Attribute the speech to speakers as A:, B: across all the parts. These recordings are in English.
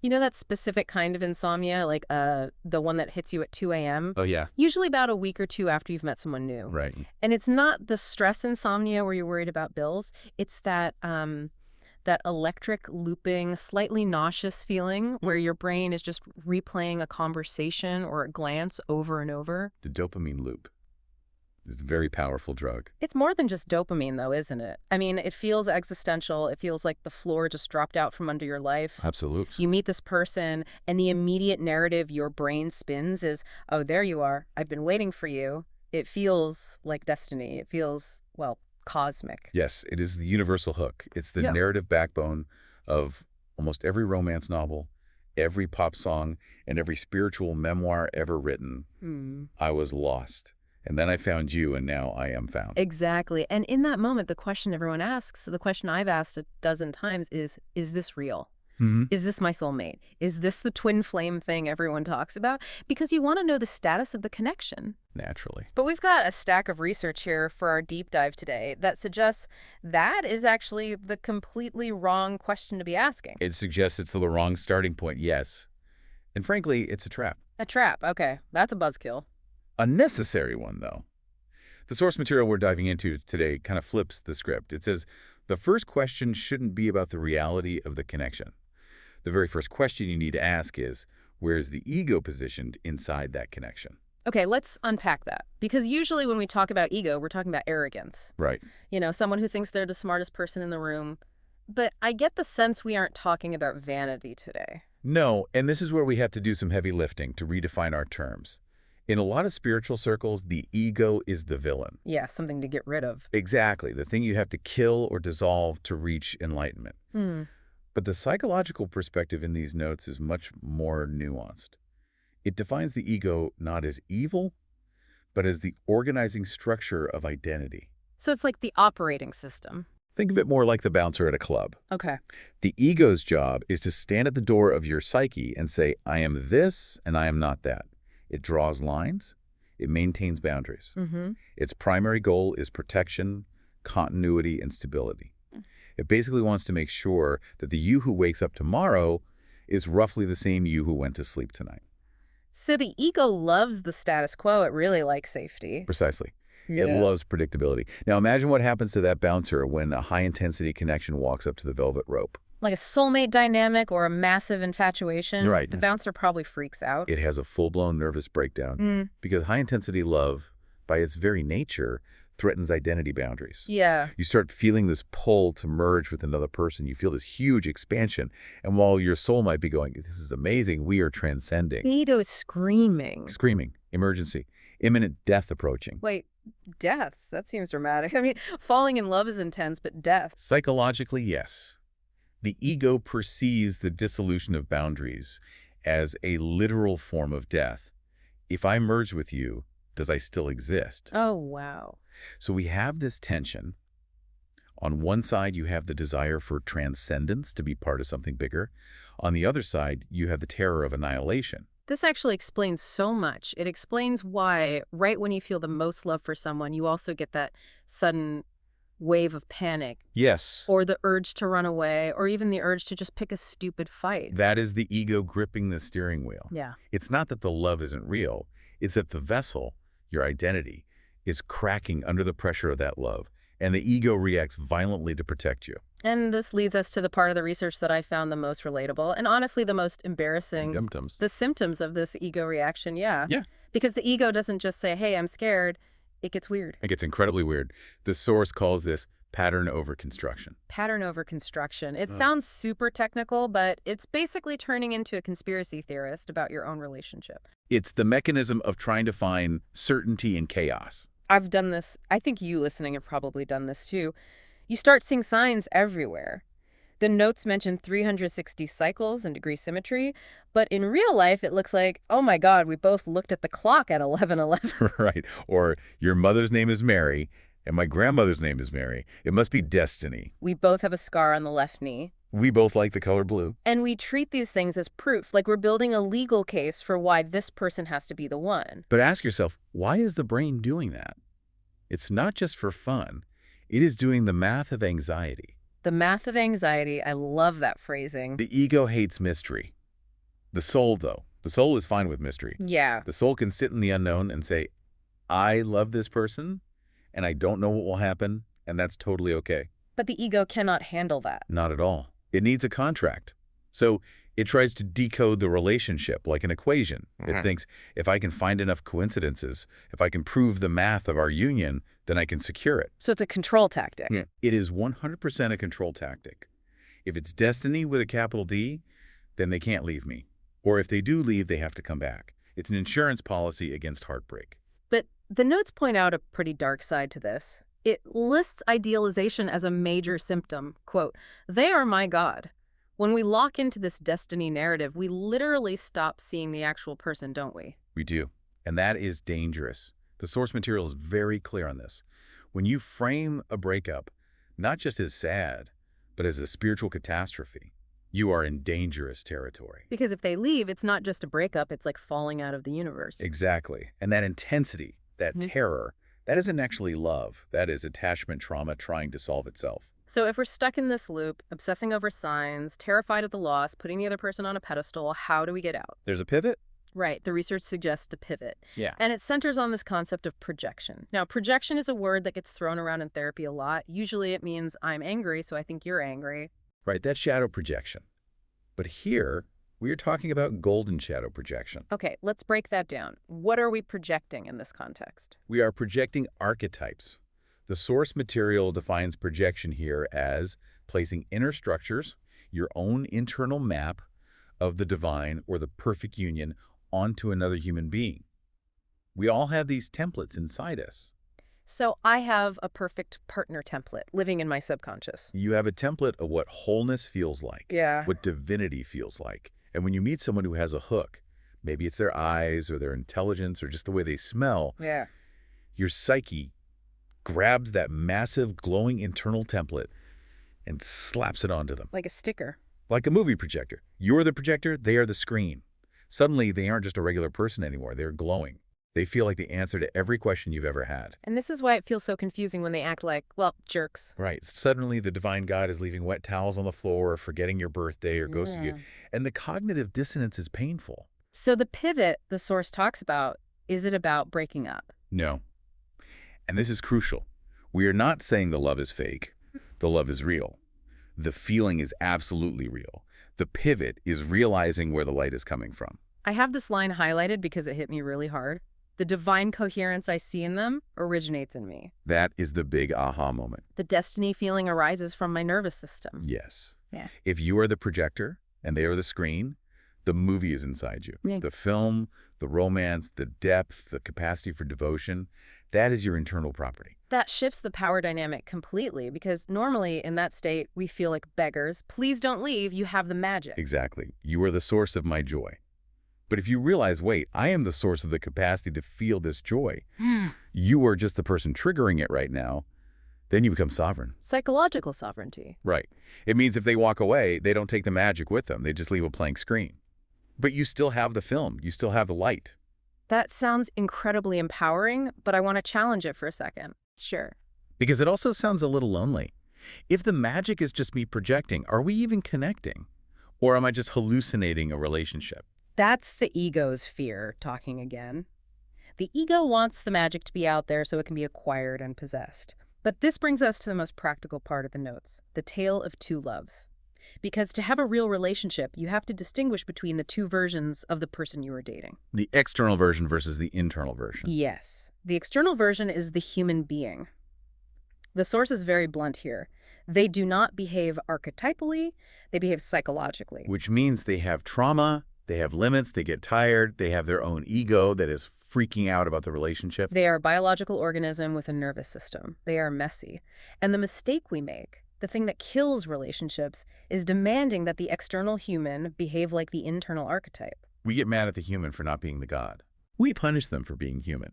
A: You know that specific kind of insomnia, like the one that hits you at 2 a.m.?
B: Oh, yeah.
A: Usually about a week or two after you've met someone new.
B: Right.
A: And it's not the stress insomnia where you're worried about bills. It's that that electric looping, slightly nauseous feeling where your brain is just replaying a conversation or a glance over and over.
B: The dopamine loop is a very powerful drug.
A: It's more than just dopamine, though, isn't it? I mean, it feels existential. It feels like the floor just dropped out from under your life.
B: Absolutely.
A: You meet this person, and the immediate narrative your brain spins is, oh, there you are. I've been waiting for you. It feels like destiny. It feels, well, cosmic.
B: Yes, it is the universal hook. It's the
A: Yeah.
B: narrative backbone of almost every romance novel, every pop song, and every spiritual memoir ever written. I was lost. And then I found you, and now I am found.
A: Exactly. And in that moment, the question everyone asks, the question I've asked a dozen times is this real? Is this my soulmate? Is this the twin flame thing everyone talks about? Because you want to know the status of the connection.
B: Naturally.
A: But we've got a stack of research here for our deep dive today that suggests that is actually the completely wrong question to be asking.
B: It suggests it's the wrong starting point, yes. And frankly, it's a trap.
A: A trap. Okay, that's a buzzkill.
B: A necessary one, though. The source material we're diving into today kind of flips the script. It says the first question shouldn't be about the reality of the connection. The very first question you need to ask is, where is the ego positioned inside that connection?
A: Okay, let's unpack that. Because usually when we talk about ego, we're talking about arrogance.
B: Right.
A: You know, someone who thinks they're the smartest person in the room. But I get the sense we aren't talking about vanity today.
B: No, and this is where we have to do some heavy lifting to redefine our terms. In a lot of spiritual circles, the ego is the villain.
A: Yeah, something to get rid of.
B: Exactly, the thing you have to kill or dissolve to reach enlightenment. But the psychological perspective in these notes is much more nuanced. It defines the ego not as evil, but as the organizing structure of identity.
A: So it's like the operating system.
B: Think of it more like the bouncer at a club.
A: Okay.
B: The ego's job is to stand at the door of your psyche and say, I am this and I am not that. It draws lines. It maintains boundaries. Its primary goal is protection, continuity, and stability. It basically wants to make sure that the you who wakes up tomorrow is roughly the same you who went to sleep tonight.
A: So the ego loves the status quo. It really likes safety.
B: Precisely. It loves predictability. Now imagine what happens to that bouncer when a high-intensity connection walks up to the velvet rope.
A: Like a soulmate dynamic or a massive infatuation.
B: Right.
A: The bouncer probably freaks out.
B: It has a full-blown nervous breakdown because high-intensity love, by its very nature, threatens identity boundaries.
A: Yeah.
B: You start feeling this pull to merge with another person. You feel this huge expansion. And while your soul might be going, this is amazing, we are transcending.
A: The ego is screaming.
B: Screaming, emergency, imminent death approaching.
A: Wait, death? That seems dramatic. I mean, falling in love is intense, but death.
B: Psychologically, yes. The ego perceives the dissolution of boundaries as a literal form of death. If I merge with you, does I still exist?
A: Oh, wow.
B: So we have this tension. On one side, you have the desire for transcendence, to be part of something bigger. On the other side, you have the terror of annihilation.
A: This actually explains so much. It explains why, right when you feel the most love for someone, you also get that sudden wave of panic.
B: Yes.
A: Or the urge to run away, or even the urge to just pick a stupid fight.
B: That is the ego gripping the steering wheel.
A: Yeah.
B: It's not that the love isn't real. It's that the vessel, your identity, is cracking under the pressure of that love, and the ego reacts violently to protect you.
A: And this leads us to the part of the research that I found the most relatable, and honestly the most embarrassing.
B: Symptoms.
A: The symptoms of this ego reaction, yeah.
B: Yeah.
A: Because the ego doesn't just say, hey, I'm scared. It gets weird.
B: It gets incredibly weird. The source calls this pattern over construction.
A: Pattern over construction. It sounds super technical, but it's basically turning into a conspiracy theorist about your own relationship.
B: It's the mechanism of trying to find certainty in chaos.
A: I've done this. I think you listening have probably done this too. You start seeing signs everywhere. The notes mention 360 cycles and degree symmetry, but in real life it looks like, oh my God, we both looked at the clock at 11:11.
B: Right. Or your mother's name is Mary, and my grandmother's name is Mary. It must be destiny.
A: We both have a scar on the left knee.
B: We both like the color blue.
A: And we treat these things as proof, like we're building a legal case for why this person has to be the one.
B: But ask yourself, why is the brain doing that? It's not just for fun. It is doing the math of anxiety.
A: The math of anxiety, I love that phrasing.
B: The ego hates mystery. The soul, though. The soul is fine with mystery.
A: Yeah.
B: The soul can sit in the unknown and say, I love this person, and I don't know what will happen, and that's totally okay.
A: But the ego cannot handle that.
B: Not at all. It needs a contract. So it tries to decode the relationship like an equation. It thinks, if I can find enough coincidences, if I can prove the math of our union, then I can secure it.
A: So it's a control tactic.
B: Yeah. It is 100% a control tactic. If it's destiny with a capital D, then they can't leave me. Or if they do leave, they have to come back. It's an insurance policy against heartbreak.
A: But the notes point out a pretty dark side to this. It lists idealization as a major symptom. Quote, "They are my God." When we lock into this destiny narrative, we literally stop seeing the actual person, don't we?
B: We do. And that is dangerous. The source material is very clear on this. When you frame a breakup, not just as sad, but as a spiritual catastrophe, you are in dangerous territory.
A: Because if they leave, it's not just a breakup, it's like falling out of the universe.
B: Exactly. And that intensity, that terror, that isn't actually love. That is attachment trauma trying to solve itself.
A: So if we're stuck in this loop, obsessing over signs, terrified of the loss, putting the other person on a pedestal, how do we get out?
B: There's a pivot?
A: Right. The research suggests a pivot.
B: Yeah.
A: And it centers on this concept of projection. Now, projection is a word that gets thrown around in therapy a lot. Usually it means I'm angry, so I think you're angry.
B: Right, that's shadow projection. But here, we are talking about golden shadow projection.
A: Okay, let's break that down. What are we projecting in this context?
B: We are projecting archetypes. The source material defines projection here as placing inner structures, your own internal map of the divine or the perfect union onto another human being. We all have these templates inside us.
A: So I have a perfect partner template living in my subconscious.
B: You have a template of what wholeness feels like,
A: Yeah.
B: what divinity feels like. And when you meet someone who has a hook, maybe it's their eyes or their intelligence or just the way they smell,
A: Yeah.
B: your psyche grabs that massive glowing internal template and slaps it onto them.
A: Like a sticker.
B: Like a movie projector. You're the projector, they are the screen. Suddenly, they aren't just a regular person anymore. They're glowing. They feel like the answer to every question you've ever had.
A: And this is why it feels so confusing when they act like, well, jerks.
B: Right. Suddenly, the divine God is leaving wet towels on the floor or forgetting your birthday or ghosting you. And the cognitive dissonance is painful.
A: So the pivot the source talks about, is it about breaking up?
B: No. And this is crucial. We are not saying the love is fake. The love is real. The feeling is absolutely real. The pivot is realizing where the light is coming from.
A: I have this line highlighted because it hit me really hard. The divine coherence I see in them originates in me.
B: That is the big aha moment.
A: The destiny feeling arises from my nervous system.
B: Yes.
A: Yeah.
B: If you are the projector and they are the screen, the movie is inside you.
A: Yeah.
B: The film, the romance, the depth, the capacity for devotion, that is your internal property.
A: That shifts the power dynamic completely because normally in that state we feel like beggars. Please don't leave, you have the magic.
B: Exactly. You are the source of my joy. But if you realize, wait, I am the source of the capacity to feel this joy, you are just the person triggering it right now, then you become sovereign.
A: Psychological sovereignty.
B: Right. It means if they walk away, they don't take the magic with them. They just leave a blank screen. But you still have the film. You still have the light.
A: That sounds incredibly empowering, but I want to challenge it for a second. Sure.
B: Because it also sounds a little lonely. If the magic is just me projecting, are we even connecting? Or am I just hallucinating a relationship?
A: That's the ego's fear talking again. The ego wants the magic to be out there so it can be acquired and possessed. But this brings us to the most practical part of the notes, the tale of two loves. Because to have a real relationship, you have to distinguish between the two versions of the person you are dating.
B: The external version versus the internal version.
A: Yes. The external version is the human being. The source is very blunt here. They do not behave archetypally, they behave psychologically.
B: Which means they have trauma, they have limits, they get tired, they have their own ego that is freaking out about the relationship.
A: They are a biological organism with a nervous system. They are messy. And the mistake we make, the thing that kills relationships, is demanding that the external human behave like the internal archetype.
B: We get mad at the human for not being the God. We punish them for being human.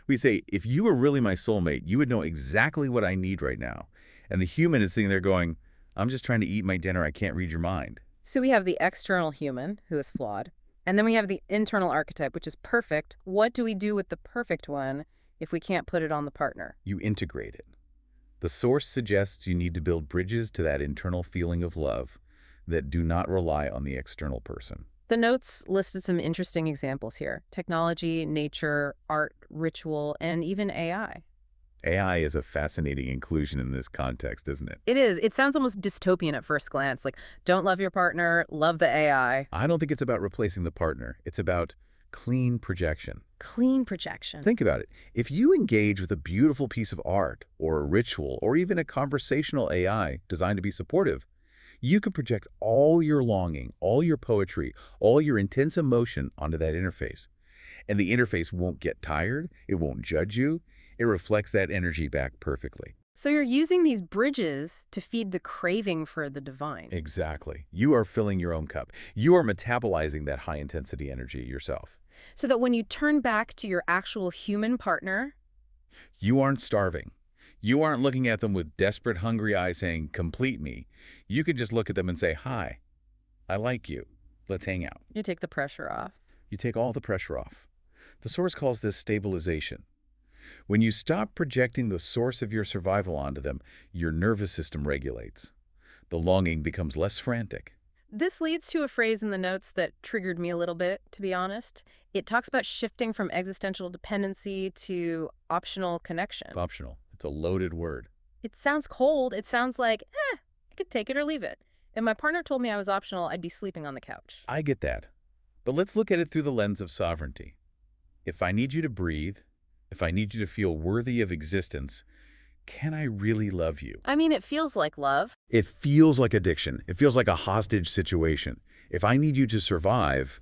B: We say, if you were really my soulmate, you would know exactly what I need right now. And the human is sitting there going, I'm just trying to eat my dinner, I can't read your mind.
A: So we have the external human, who is flawed, and then we have the internal archetype, which is perfect. What do we do with the perfect one if we can't put it on the partner?
B: You integrate it. The source suggests you need to build bridges to that internal feeling of love that do not rely on the external person.
A: The notes listed some interesting examples here: technology, nature, art, ritual, and even AI.
B: AI is a fascinating inclusion in this context, isn't it?
A: It is. It sounds almost dystopian at first glance, like don't love your partner, love the AI.
B: I don't think it's about replacing the partner. It's about clean projection.
A: Clean projection.
B: Think about it. If you engage with a beautiful piece of art or a ritual or even a conversational AI designed to be supportive, you can project all your longing, all your poetry, all your intense emotion onto that interface. And the interface won't get tired. It won't judge you. It reflects that energy back perfectly.
A: So you're using these bridges to feed the craving for the divine.
B: Exactly. You are filling your own cup. You are metabolizing that high-intensity energy yourself.
A: So that when you turn back to your actual human partner,
B: You aren't starving. You aren't looking at them with desperate, hungry eyes saying, complete me. You can just look at them and say, hi, I like you. Let's hang out.
A: you take the pressure off.
B: You take all the pressure off. The Source calls this stabilization. When you stop projecting the source of your survival onto them, your nervous system regulates. The longing becomes less frantic.
A: This leads to a phrase in the notes that triggered me a little bit, to be honest. It talks about shifting from existential dependency to optional connection.
B: Optional. It's a loaded word.
A: It sounds cold. It sounds like, I could take it or leave it. If my partner told me I was optional, I'd be sleeping on the couch.
B: I get that. But let's look at it through the lens of sovereignty. If I need you to breathe, if I need you to feel worthy of existence, can I really love you?
A: I mean, it feels like love.
B: It feels like addiction. It feels like a hostage situation. If I need you to survive,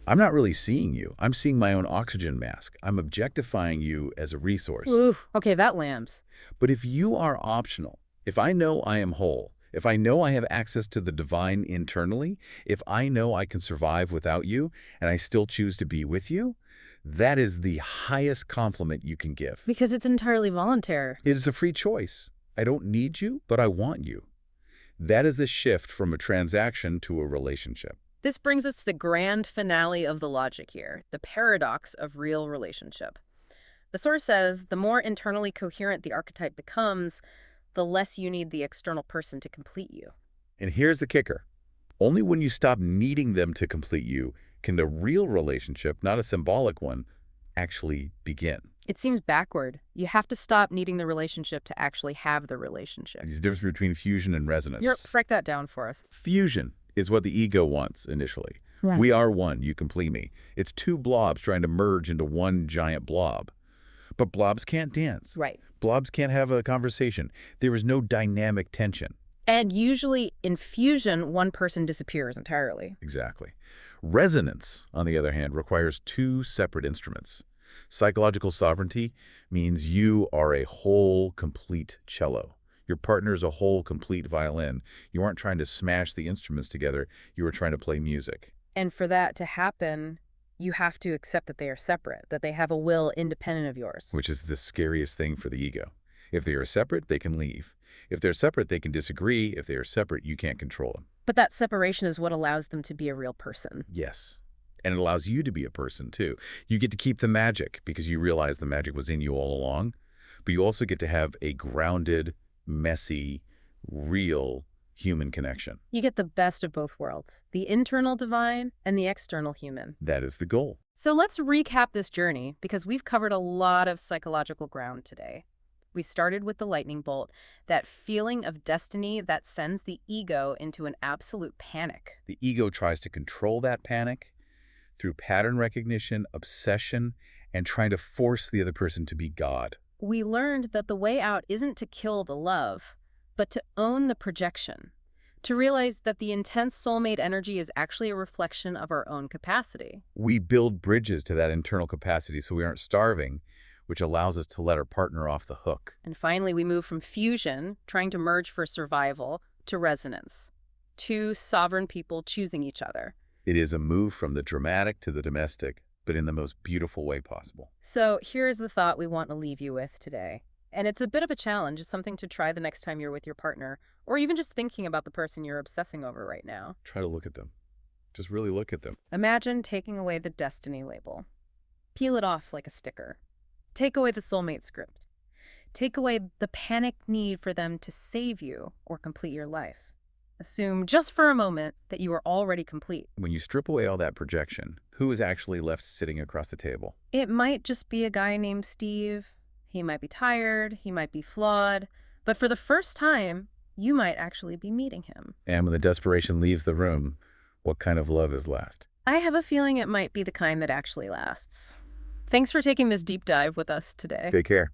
B: I'm not really seeing you. I'm seeing my own oxygen mask. I'm objectifying you as a resource.
A: Ooh, okay, that lands.
B: But if you are optional, if I know I am whole, if I know I have access to the divine internally, if I know I can survive without you and I still choose to be with you, that is the highest compliment you can give.
A: Because it's entirely voluntary.
B: It is a free choice. I don't need you, but I want you. That is the shift from a transaction to a relationship.
A: This brings us to the grand finale of the logic here, the paradox of real relationship. The source says the more internally coherent the archetype becomes, the less you need the external person to complete you.
B: And here's the kicker. Only when you stop needing them to complete you can a real relationship, not a symbolic one, actually begin.
A: It seems backward. You have to stop needing the relationship to actually have the relationship.
B: There's a difference between fusion and resonance.
A: Break that down for us.
B: Fusion is what the ego wants initially.
A: Right.
B: We are one, you complete me. It's two blobs trying to merge into one giant blob. But blobs can't dance.
A: Right.
B: Blobs can't have a conversation. There is no dynamic tension.
A: And usually in fusion, one person disappears entirely.
B: Exactly. Resonance, on the other hand, requires two separate instruments. Psychological sovereignty means you are a whole, complete cello. Your partner is a whole, complete violin. You aren't trying to smash the instruments together. You are trying to play music.
A: And for that to happen, you have to accept that they are separate, that they have a will independent of yours.
B: Which is the scariest thing for the ego. If they are separate, they can leave. If they're separate, they can disagree. If they are separate, you can't control them.
A: But that separation is what allows them to be a real person.
B: Yes. And it allows you to be a person, too. You get to keep the magic because you realize the magic was in you all along. But you also get to have a grounded, messy, real human connection.
A: You get the best of both worlds, the internal divine and the external human.
B: That is the goal.
A: So let's recap this journey because we've covered a lot of psychological ground today. We started with the lightning bolt, that feeling of destiny that sends the ego into an absolute panic.
B: The ego tries to control that panic through pattern recognition, obsession, and trying to force the other person to be God.
A: We learned that the way out isn't to kill the love, but to own the projection, to realize that the intense soulmate energy is actually a reflection of our own capacity.
B: We build bridges to that internal capacity so we aren't starving, which allows us to let our partner off the hook.
A: And finally, we move from fusion, trying to merge for survival, to resonance. Two sovereign people choosing each other.
B: It is a move from the dramatic to the domestic, but in the most beautiful way possible.
A: So here's the thought we want to leave you with today. And it's a bit of a challenge. It's something to try the next time you're with your partner, or even just thinking about the person you're obsessing over right now.
B: Try to look at them. Just really look at them.
A: Imagine taking away the destiny label. Peel it off like a sticker. Take away the soulmate script. Take away the panic need for them to save you or complete your life. Assume just for a moment that you are already complete.
B: When you strip away all that projection, who is actually left sitting across the table?
A: It might just be a guy named Steve. He might be tired, he might be flawed, but for the first time, you might actually be meeting him.
B: And when the desperation leaves the room, what kind of love is left?
A: I have a feeling it might be the kind that actually lasts. Thanks for taking this deep dive with us today.
B: Take care.